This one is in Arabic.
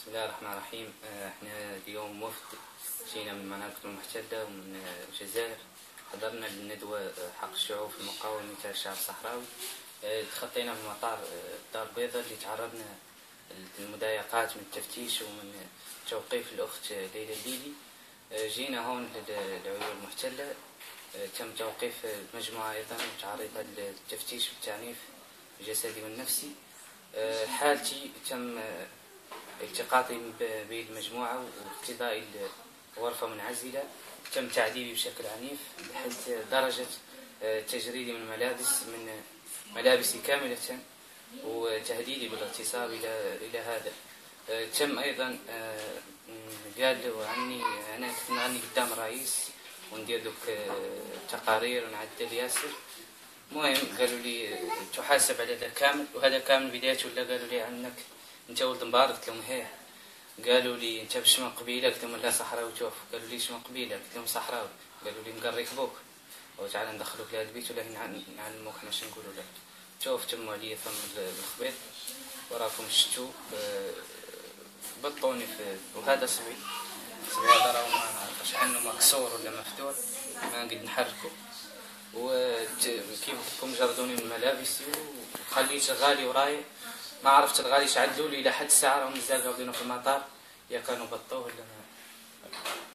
بسم الله الرحمن الرحيم. احنا اليوم وفد جينا من المناطق المحتلة ومن الجزائر. حضرنا للندوة حق الشعوب في المقاومة مثال الشعب الصحراوي. تخطينا في مطار الدار البيضاء اللي تعرضنا للمضايقات من التفتيش ومن توقيف الأخت ليلى الليلي. جينا هون للعيون المحتلة. تم توقيف مجموعة أيضا متعرضة للتفتيش والتعنيف الجسدي والنفسي. حالتي تم التقاطي بين المجموعة واقتضاء غرفة منعزلة. تم تعذيبي بشكل عنيف بحيث درجة تجريدي من ملابسي كاملة وتهديدي بالاغتصاب إلى هذا. تم أيضا قالوا عني أنا كنت نغني قدام الرئيس وندير دوك تقارير ونعدل ياسر. المهم قالوا لي تحاسب على هذا كامل، وهذا كامل بدايته. ولا قالوا لي عنك انت ولد مبارك؟ قلت لهم هيه. قالوا لي انت باش من قبيله؟ قلت لهم لا صحراوي. توف. قالوا لي اش من قبيله؟ قلت لهم صحراوي. قالوا لي نقريك بوك وتعالى ندخلوك لهذا البيت ولا نعلموك حنا شنو نقولوا لك. توف. تموا عليا ثم الخبيط وراكم شتو بطوني وهذا صبي هذا راه ما نعرفش عنه مكسور ولا مفتوح، ما نقدر نحركه. وكيفكم جردوني من ملابسي وخليت شغالي وراي. ما عرفت الغالي شعدلوا لي الى حد الساعه راهم مازال قاعدين في المطار، يا كانوا بطوه ولا ما